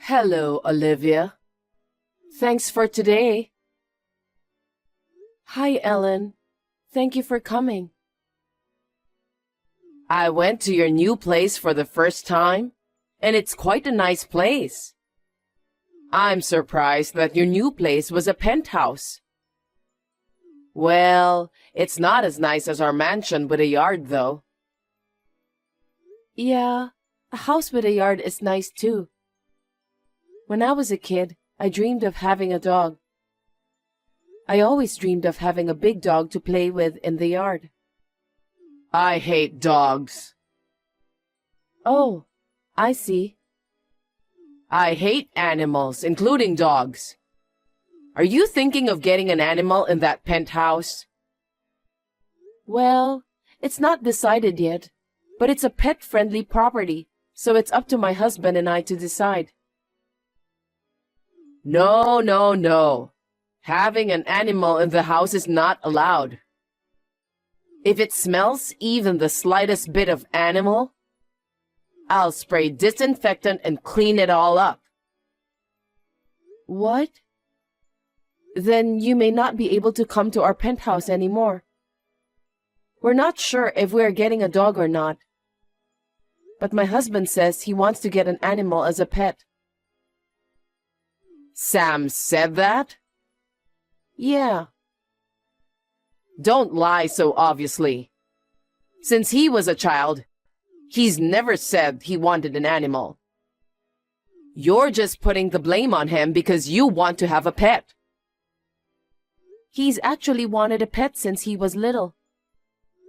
Hello, Olivia. Thanks for today. Hi, Ellen. Thank you for coming. I went to your new place for the first time, and it's quite a nice place. I'm surprised that your new place was a penthouse. Well, it's not as nice as our mansion with a yard, though. Yeah, a house with a yard is nice too. When I was a kid, I dreamed of having a dog. I always dreamed of having a big dog to play with in the yard. I hate dogs. Oh, I see. I hate animals, including dogs. Are you thinking of getting an animal in that penthouse? Well, it's not decided yet, but it's a pet-friendly property, so it's up to my husband and I to decide. No, no, no. Having an animal in the house is not allowed. If it smells even the slightest bit of animal, I'll spray disinfectant and clean it all up. What? Then you may not be able to come to our penthouse anymore. We're not sure if we're getting a dog or not. But my husband says he wants to get an animal as a pet. Sam said that? Yeah. Don't lie so obviously. Since he was a child, he's never said he wanted an animal. You're just putting the blame on him because you want to have a pet. He's actually wanted a pet since he was little.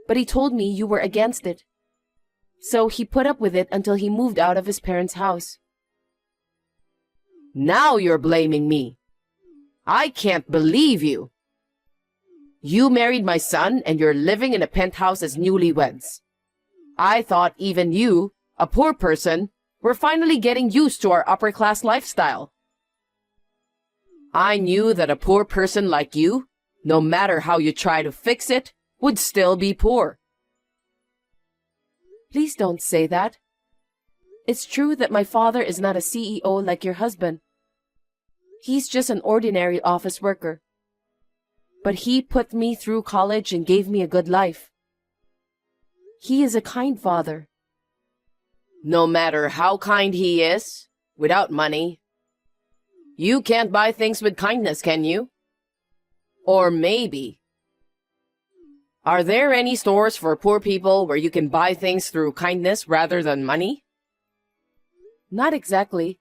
But he told me you were against it. So he put up with it until he moved out of his parents' house. Now you're blaming me. I can't believe you. You married my son and you're living in a penthouse as newlyweds. I thought even you, a poor person, were finally getting used to our upper-class lifestyle. I knew that a poor person like you, no matter how you try to fix it, would still be poor. Please don't say that. It's true that my father is not a CEO like your husband. He's just an ordinary office worker. But he put me through college and gave me a good life. He is a kind father. No matter how kind he is, without money, you can't buy things with kindness, can you? Or maybe. Are there any stores for poor people where you can buy things through kindness rather than money? Not exactly.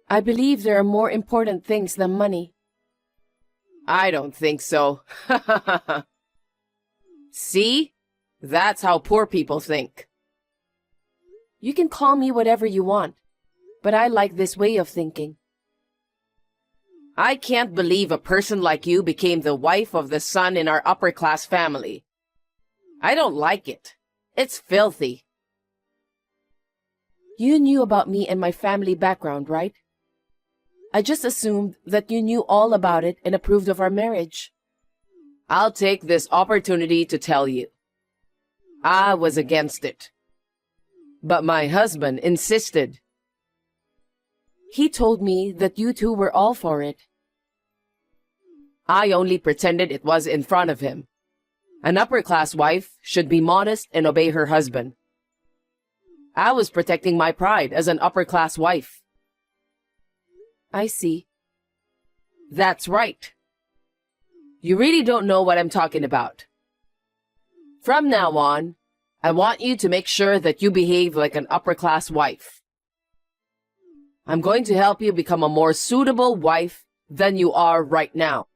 I believe there are more important things than money. I don't think so. See? That's how poor people think. You can call me whatever you want, but I like this way of thinking. I can't believe a person like you became the wife of the son in our upper-class family. I don't like it. It's filthy. You knew about me and my family background, right? I just assumed that you knew all about it and approved of our marriage. I'll take this opportunity to tell you. I was against it. But my husband insisted. He told me that you two were all for it. I only pretended it was in front of him. An upper-class wife should be modest and obey her husband. I was protecting my pride as an upper-class wife. I see. That's right. You really don't know what I'm talking about. From now on, I want you to make sure that you behave like an upper-class wife. I'm going to help you become a more suitable wife than you are right now.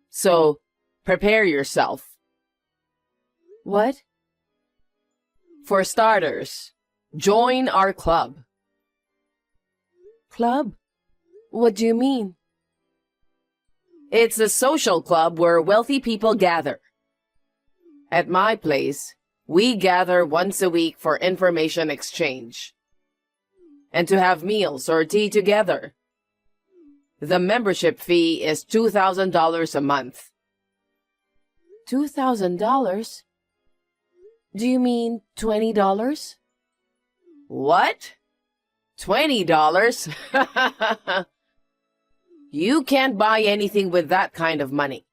So, prepare yourself. What? For starters, join our club. Club? What do you mean? It's a social club where wealthy people gather. At my place, we gather once a week for information exchange and to have meals or tea together. The membership fee is $2,000 a month. $2,000? Do you mean $20? What? $20? You can't buy anything with that kind of money.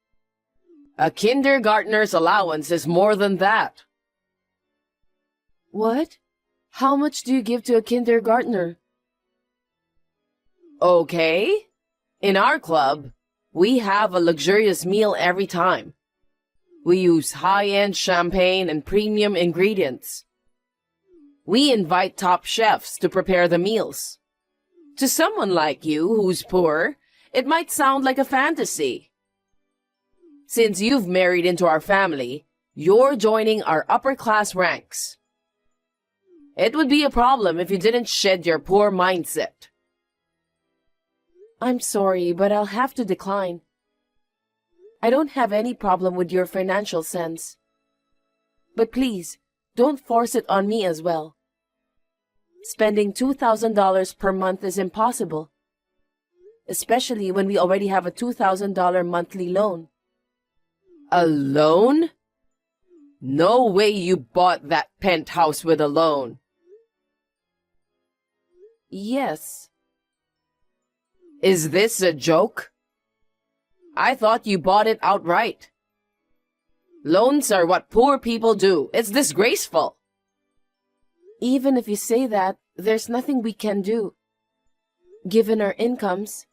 A kindergartner's allowance is more than that. What? How much do you give to a kindergartner? Okay. In our club, we have a luxurious meal every time. We use high-end champagne and premium ingredients. We invite top chefs to prepare the meals. To someone like you who's poor, it might sound like a fantasy. Since you've married into our family, you're joining our upper-class ranks. It would be a problem if you didn't shed your poor mindset. I'm sorry, but I'll have to decline. I don't have any problem with your financial sense. But please, don't force it on me as well. Spending $2,000 per month is impossible, especially when we already have a $2,000 monthly loan. A loan? No way you bought that penthouse with a loan. Yes. Is this a joke? I thought you bought it outright. Loans are what poor people do. It's disgraceful. Even if you say that, there's nothing we can do. Given our incomes,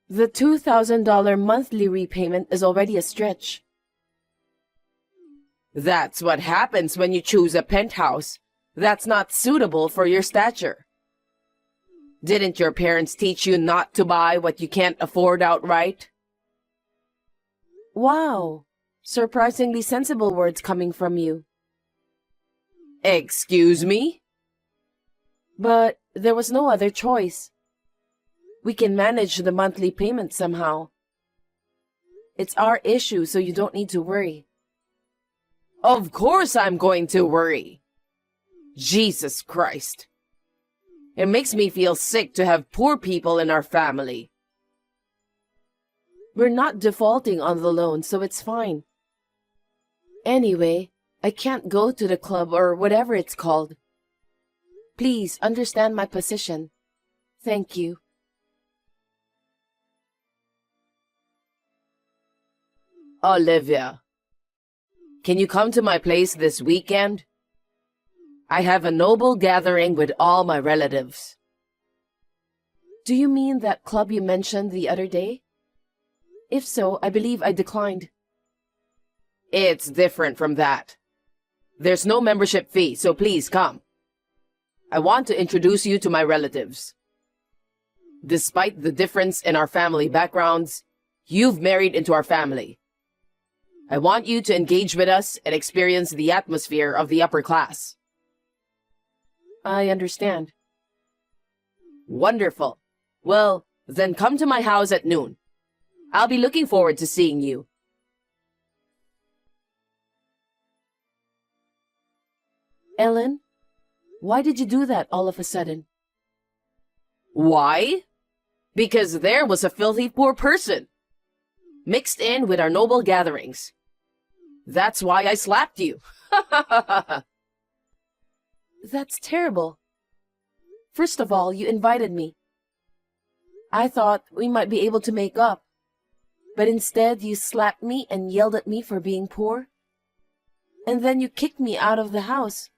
the $2,000 monthly repayment is already a stretch. That's what happens when you choose a penthouse that's not suitable for your stature. Didn't your parents teach you not to buy what you can't afford outright? Wow, surprisingly sensible words coming from you. Excuse me? But there was no other choice. We can manage the monthly payment somehow. It's our issue, so you don't need to worry. Of course I'm going to worry. Jesus Christ. It makes me feel sick to have poor people in our family. We're not defaulting on the loan, so it's fine. Anyway, I can't go to the club or whatever it's called. Please understand my position. Thank you. Olivia, can you come to my place this weekend? I have a noble gathering with all my relatives. Do you mean that club you mentioned the other day? If so, I believe I declined. It's different from that. There's no membership fee, so please come. I want to introduce you to my relatives. Despite the difference in our family backgrounds, you've married into our family. I want you to engage with us and experience the atmosphere of the upper class. I understand. Wonderful. Well, then come to my house at noon. I'll be looking forward to seeing you. Ellen, why did you do that all of a sudden? Why? Because there was a filthy poor person mixed in with our noble gatherings. That's why I slapped you. That's terrible. First of all, you invited me. I thought we might be able to make up. But instead, you slapped me and yelled at me for being poor. And then you kicked me out of the house.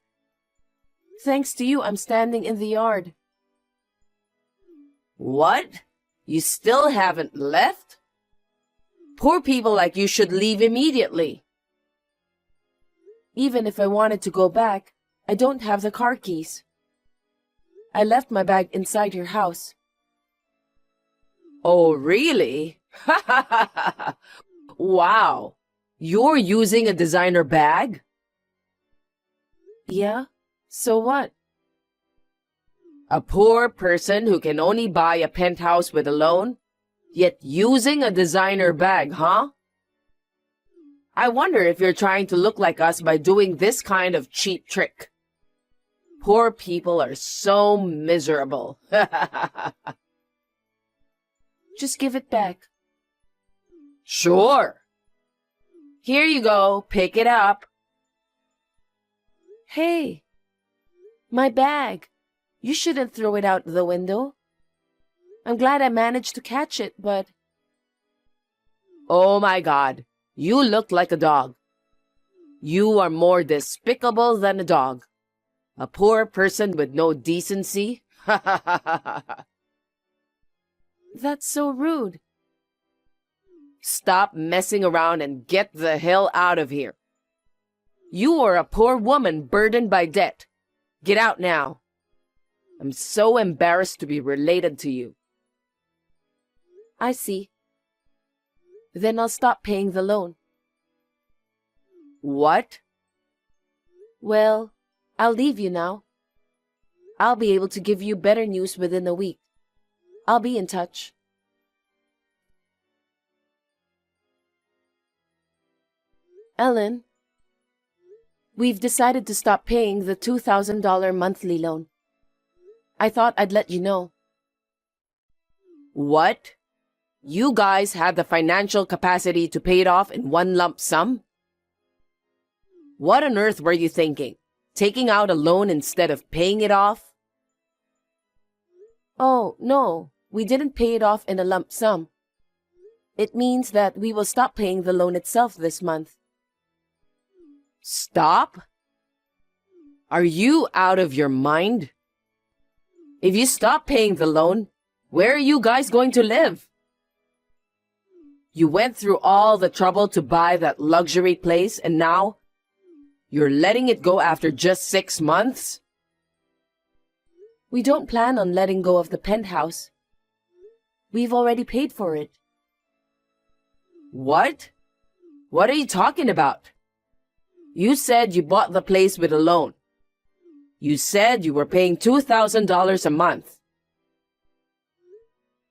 Thanks to you, I'm standing in the yard. What? You still haven't left? Poor people like you should leave immediately. Even if I wanted to go back, I don't have the car keys. I left my bag inside your house. Oh, really? Wow. You're using a designer bag? Yeah, so what? A poor person who can only buy a penthouse with a loan, yet using a designer bag, huh? I wonder if you're trying to look like us by doing this kind of cheap trick. Poor people are so miserable. Just give it back. Sure. Here you go. Pick it up. Hey, my bag. You shouldn't throw it out the window. I'm glad I managed to catch it, but... Oh my God, you look like a dog. You are more despicable than a dog. A poor person with no decency? Ha ha ha ha ha. That's so rude. Stop messing around and get the hell out of here. You are a poor woman burdened by debt. Get out now. I'm so embarrassed to be related to you. I see. Then I'll stop paying the loan. What? Well, I'll leave you now. I'll be able to give you better news within a week. I'll be in touch. Ellen, we've decided to stop paying the $2,000 monthly loan. I thought I'd let you know. What? You guys had the financial capacity to pay it off in one lump sum? What on earth were you thinking? Taking out a loan instead of paying it off? Oh, no, we didn't pay it off in a lump sum. It means that we will stop paying the loan itself this month. Stop? Are you out of your mind? If you stop paying the loan, where are you guys going to live? You went through all the trouble to buy that luxury place and now you're letting it go after just 6 months? We don't plan on letting go of the penthouse. We've already paid for it. What? What are you talking about? You said you bought the place with a loan. You said you were paying $2,000 a month.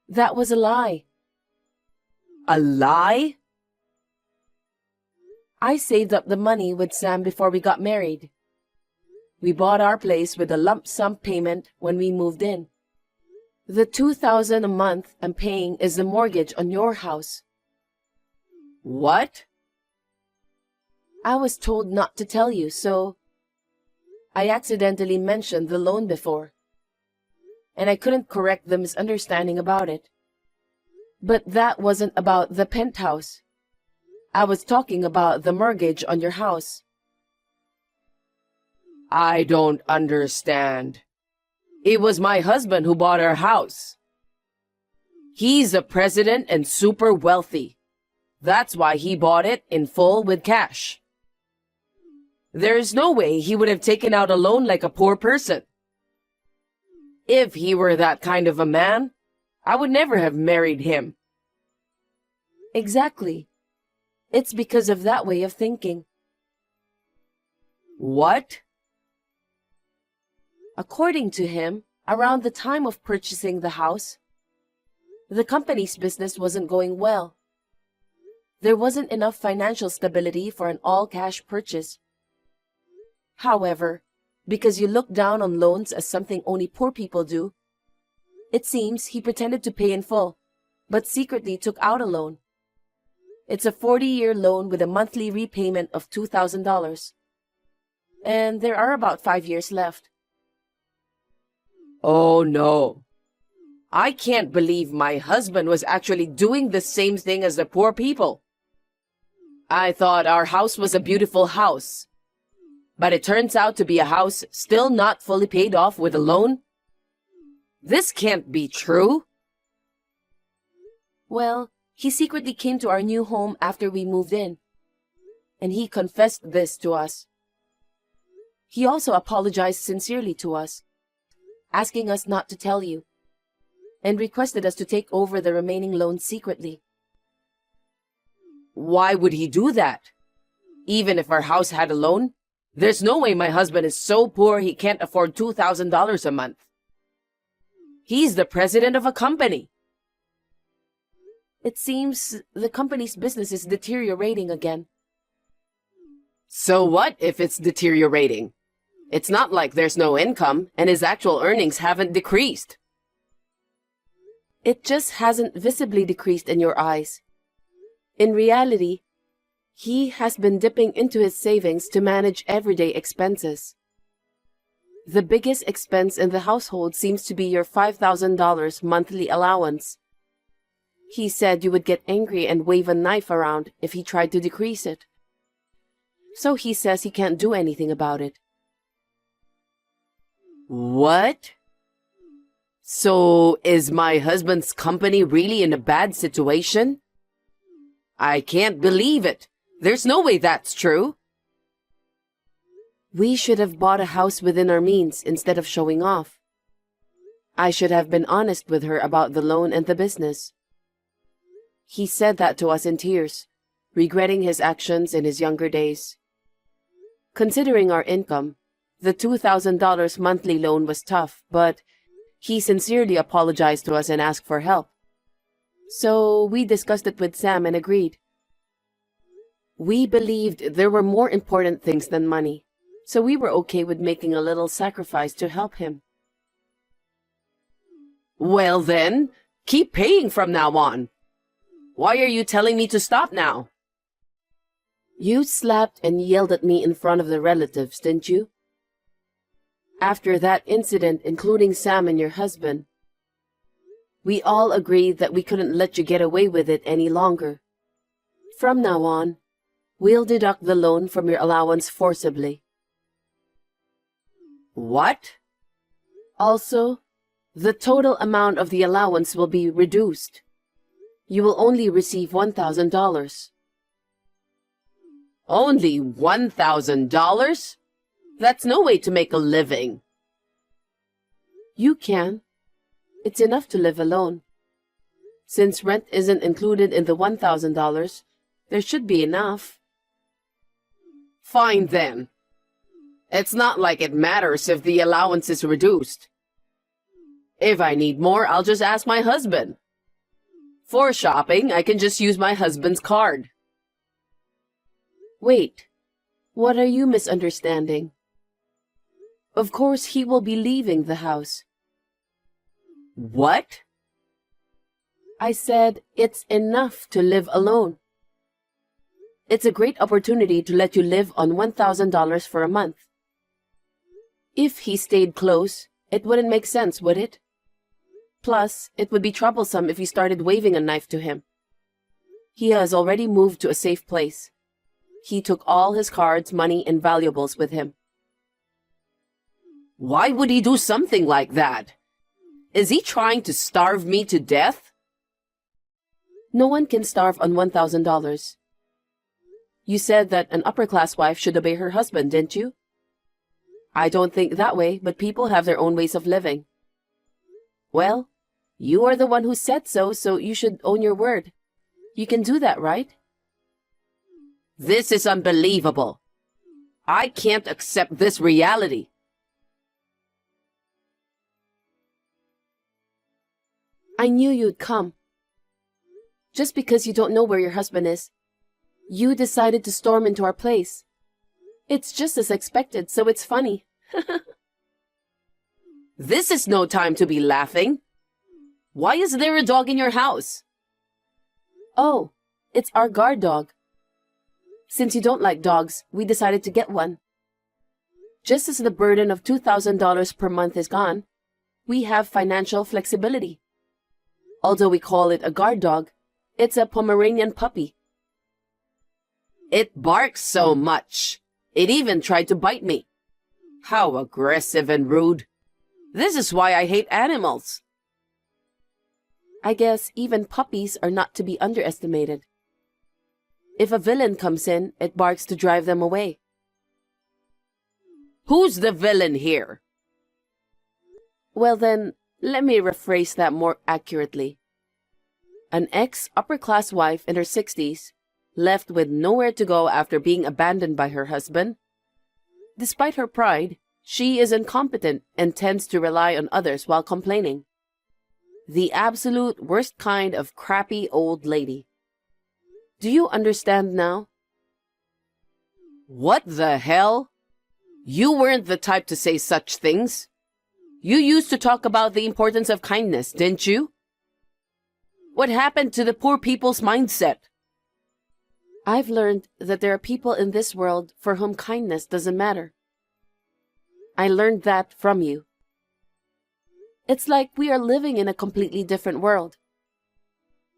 That was a lie. A lie? I saved up the money with Sam before we got married. We bought our place with a lump sum payment when we moved in. The $2,000 a month I'm paying is the mortgage on your house. What? I was told not to tell you, so I accidentally mentioned the loan before, and I couldn't correct the misunderstanding about it. But that wasn't about the penthouse. I was talking about the mortgage on your house. I don't understand. It was my husband who bought our house. He's the president and super wealthy. That's why he bought it in full with cash. There's no way he would have taken out a loan like a poor person. If he were that kind of a man, I would never have married him. Exactly. It's because of that way of thinking. What? According to him, around the time of purchasing the house, the company's business wasn't going well. There wasn't enough financial stability for an all-cash purchase. However, because you look down on loans as something only poor people do, it seems he pretended to pay in full, but secretly took out a loan. It's a 40-year loan with a monthly repayment of $2,000. And there are about 5 years left. Oh no. I can't believe my husband was actually doing the same thing as the poor people. I thought our house was a beautiful house. But it turns out to be a house still not fully paid off with a loan? This can't be true. Well, he secretly came to our new home after we moved in, and he confessed this to us. He also apologized sincerely to us, asking us not to tell you, and requested us to take over the remaining loan secretly. Why would he do that? Even if our house had a loan, there's no way my husband is so poor he can't afford $2,000 a month. He's the president of a company. It seems the company's business is deteriorating again. So what if it's deteriorating? It's not like there's no income and his actual earnings haven't decreased. It just hasn't visibly decreased in your eyes. In reality, he has been dipping into his savings to manage everyday expenses. The biggest expense in the household seems to be your $5,000 monthly allowance. He said you would get angry and wave a knife around if he tried to decrease it. So he says he can't do anything about it. What? So, is my husband's company really in a bad situation? I can't believe it. There's no way that's true. We should have bought a house within our means instead of showing off. I should have been honest with her about the loan and the business. He said that to us in tears, regretting his actions in his younger days. Considering our income, the $2,000 monthly loan was tough, but he sincerely apologized to us and asked for help. So we discussed it with Sam and agreed. We believed there were more important things than money, so we were okay with making a little sacrifice to help him. Well then, keep paying from now on. Why are you telling me to stop now? You slapped and yelled at me in front of the relatives, didn't you? After that incident, including Sam and your husband, we all agreed that we couldn't let you get away with it any longer. From now on, we'll deduct the loan from your allowance forcibly. What? Also, the total amount of the allowance will be reduced. You will only receive $1,000. Only $1,000? That's no way to make a living. You can. It's enough to live alone. Since rent isn't included in the $1,000, there should be enough. Fine then. It's not like it matters if the allowance is reduced. If I need more, I'll just ask my husband. For shopping, I can just use my husband's card. Wait, what are you misunderstanding? Of course, he will be leaving the house. What? I said it's enough to live alone. It's a great opportunity to let you live on $1,000 for a month. If he stayed close, it wouldn't make sense, would it? Plus, it would be troublesome if you started waving a knife to him. He has already moved to a safe place. He took all his cards, money, and valuables with him. Why would he do something like that? Is he trying to starve me to death? No one can starve on $1,000. You said that an upper-class wife should obey her husband, didn't you? I don't think that way, but people have their own ways of living. Well, you are the one who said so, so you should own your word. You can do that, right? This is unbelievable. I can't accept this reality. I knew you'd come. Just because you don't know where your husband is, you decided to storm into our place. It's just as expected, so it's funny. This is no time to be laughing. Why is there a dog in your house? Oh, it's our guard dog. Since you don't like dogs, we decided to get one. Just as the burden of $2,000 per month is gone, we have financial flexibility. Although we call it a guard dog, it's a Pomeranian puppy. It barks so much. It even tried to bite me. How aggressive and rude. This is why I hate animals. I guess even puppies are not to be underestimated. If a villain comes in, it barks to drive them away. Who's the villain here? Well then, let me rephrase that more accurately. An ex-upper-class wife in her 60s, left with nowhere to go after being abandoned by her husband. Despite her pride, she is incompetent and tends to rely on others while complaining. The absolute worst kind of crappy old lady. Do you understand now? What the hell? You weren't the type to say such things. You used to talk about the importance of kindness, didn't you? What happened to the poor people's mindset? I've learned that there are people in this world for whom kindness doesn't matter. I learned that from you. It's like we are living in a completely different world.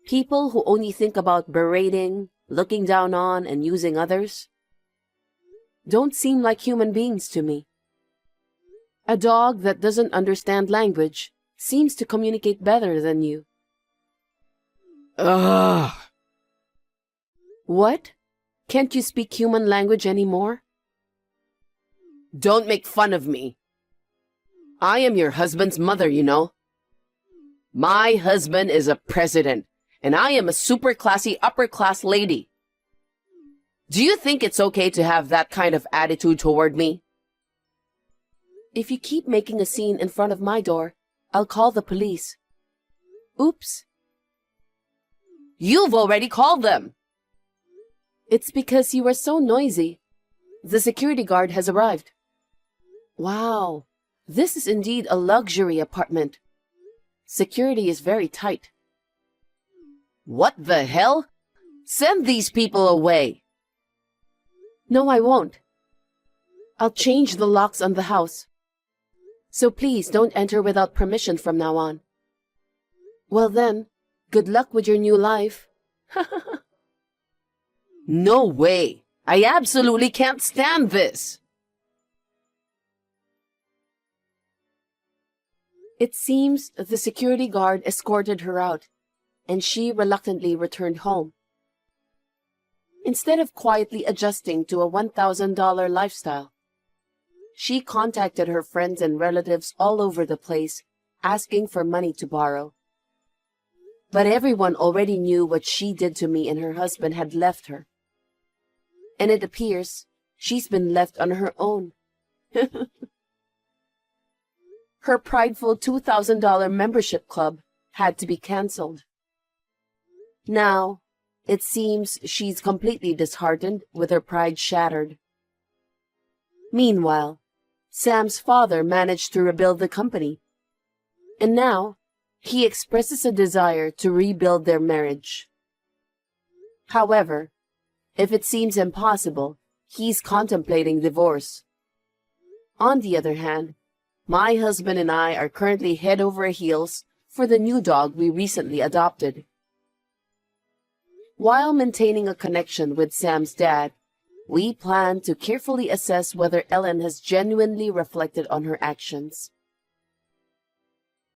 People who only think about berating, looking down on, and using others don't seem like human beings to me. A dog that doesn't understand language seems to communicate better than you. Ugh. What? Can't you speak human language anymore? Don't make fun of me. I am your husband's mother, you know. My husband is a president, and I am a super classy upper class lady. Do you think it's okay to have that kind of attitude toward me? If you keep making a scene in front of my door, I'll call the police. Oops. You've already called them. It's because you are so noisy. The security guard has arrived. Wow, this is indeed a luxury apartment. Security is very tight. What the hell? Send these people away. No, I won't. I'll change the locks on the house. So please don't enter without permission from now on. Well then, good luck with your new life. No way. I absolutely can't stand this. It seems the security guard escorted her out, and she reluctantly returned home. Instead of quietly adjusting to a $1,000 lifestyle, she contacted her friends and relatives all over the place, asking for money to borrow. But everyone already knew what she did to me and her husband had left her. And it appears she's been left on her own. Her prideful $2,000 membership club had to be canceled. Now, it seems she's completely disheartened with her pride shattered. Meanwhile, Sam's father managed to rebuild the company, and now he expresses a desire to rebuild their marriage. However, if it seems impossible, he's contemplating divorce. On the other hand, my husband and I are currently head over heels for the new dog we recently adopted. While maintaining a connection with Sam's dad, we plan to carefully assess whether Ellen has genuinely reflected on her actions.